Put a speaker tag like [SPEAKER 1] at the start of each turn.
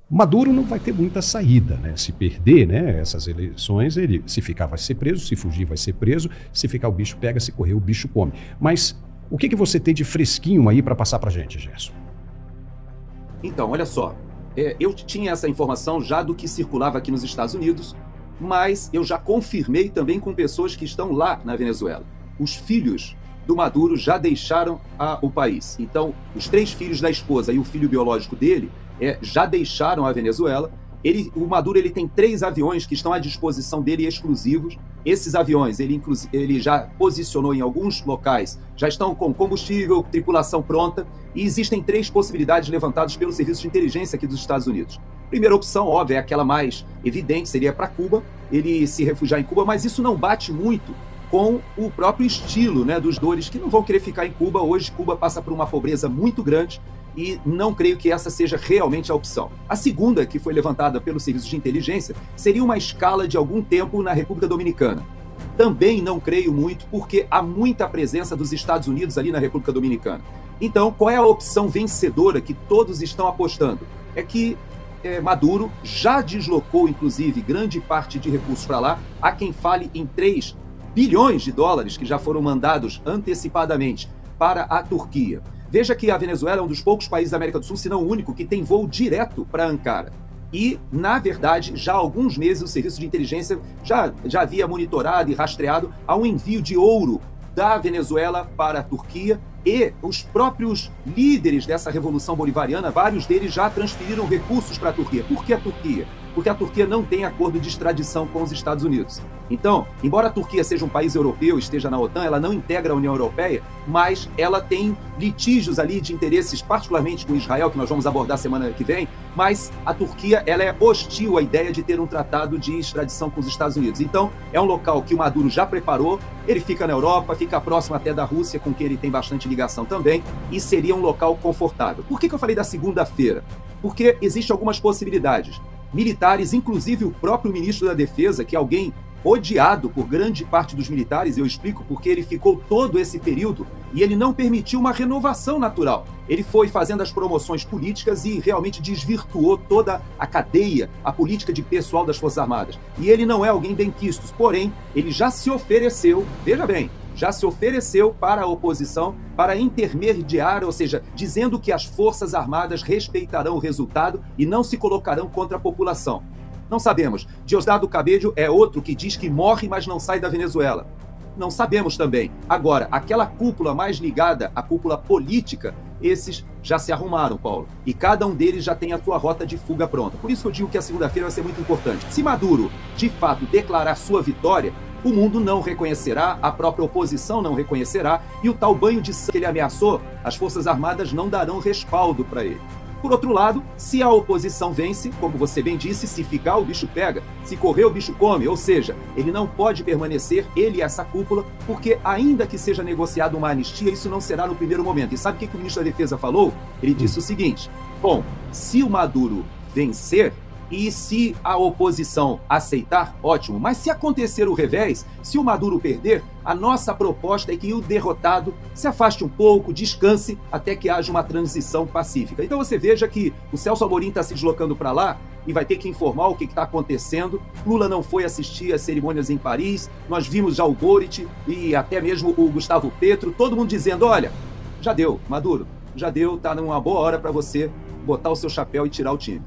[SPEAKER 1] Maduro não vai ter muita saída, né? Se perder, né, essas eleições, ele se ficar vai ser preso, se fugir vai ser preso, se ficar o bicho pega, se correr o bicho come. Mas o que você tem de fresquinho aí para passar pra gente, Gerson?
[SPEAKER 2] Então, olha só, eu tinha essa informação já do que circulava aqui nos Estados Unidos, mas eu já confirmei também com pessoas que estão lá na Venezuela. Os filhos do Maduro já deixaram o país. Então, os 3 filhos da esposa e o filho biológico dele já deixaram a Venezuela. O Maduro tem 3 aviões que estão à disposição dele exclusivos. Esses aviões, ele já posicionou em alguns locais, já estão com combustível, tripulação pronta, e existem 3 possibilidades levantadas pelo Serviço de Inteligência aqui dos Estados Unidos. Primeira opção, óbvia, é aquela mais evidente, seria para Cuba, ele se refugiar em Cuba, mas isso não bate muito com o próprio estilo, né, dos dores que não vão querer ficar em Cuba. Hoje, Cuba passa por uma pobreza muito grande e não creio que essa seja realmente a opção. A segunda, que foi levantada pelo Serviço de Inteligência, seria uma escala de algum tempo na República Dominicana. Também não creio muito, porque há muita presença dos Estados Unidos ali na República Dominicana. Então, qual é a opção vencedora que todos estão apostando? É que Maduro já deslocou, inclusive, grande parte de recursos para lá. Há quem fale em 3 bilhões de dólares que já foram mandados antecipadamente para a Turquia. Veja que a Venezuela é um dos poucos países da América do Sul, se não o único, que tem voo direto para Ankara. E, na verdade, já há alguns meses o Serviço de Inteligência já havia monitorado e rastreado a um envio de ouro da Venezuela para a Turquia, e os próprios líderes dessa revolução bolivariana, vários deles já transferiram recursos para a Turquia. Por que a Turquia? Porque a Turquia não tem acordo de extradição com os Estados Unidos. Então, embora a Turquia seja um país europeu, esteja na OTAN, ela não integra a União Europeia, mas ela tem litígios ali de interesses, particularmente com Israel, que nós vamos abordar semana que vem, mas a Turquia ela é hostil à ideia de ter um tratado de extradição com os Estados Unidos. Então, é um local que o Maduro já preparou, ele fica na Europa, fica próximo até da Rússia, com quem ele tem bastante ligação também, e seria um local confortável. Por que eu falei da segunda-feira? Porque existem algumas possibilidades. Militares, inclusive o próprio ministro da Defesa, que é alguém odiado por grande parte dos militares, eu explico porque ele ficou todo esse período e ele não permitiu uma renovação natural. Ele foi fazendo as promoções políticas e realmente desvirtuou toda a cadeia, a política de pessoal das Forças Armadas. E ele não é alguém benquisto, porém, ele já se ofereceu, veja bem, já se ofereceu para a oposição para intermediar, ou seja, dizendo que as Forças Armadas respeitarão o resultado e não se colocarão contra a população. Não sabemos. Diosdado Cabello é outro que diz que morre, mas não sai da Venezuela. Não sabemos também. Agora, aquela cúpula mais ligada à cúpula política, esses já se arrumaram, Paulo. E cada um deles já tem a sua rota de fuga pronta. Por isso que eu digo que a segunda-feira vai ser muito importante. Se Maduro, de fato, declarar sua vitória, o mundo não reconhecerá, a própria oposição não reconhecerá, e o tal banho de sangue que ele ameaçou, as Forças Armadas não darão respaldo para ele. Por outro lado, se a oposição vence, como você bem disse, se ficar o bicho pega, se correr o bicho come, ou seja, ele não pode permanecer, ele e essa cúpula, porque ainda que seja negociada uma anistia, isso não será no primeiro momento. E sabe o que o ministro da Defesa falou? Ele disse o seguinte: bom, se o Maduro vencer, e se a oposição aceitar, ótimo. Mas se acontecer o revés, se o Maduro perder, a nossa proposta é que o derrotado se afaste um pouco, descanse, até que haja uma transição pacífica. Então você veja que o Celso Amorim está se deslocando para lá e vai ter que informar o que está acontecendo. Lula não foi assistir às cerimônias em Paris, nós vimos já o Boric e até mesmo o Gustavo Petro, todo mundo dizendo, olha, já deu, Maduro, já deu, tá numa boa hora para você botar o seu chapéu e tirar o time.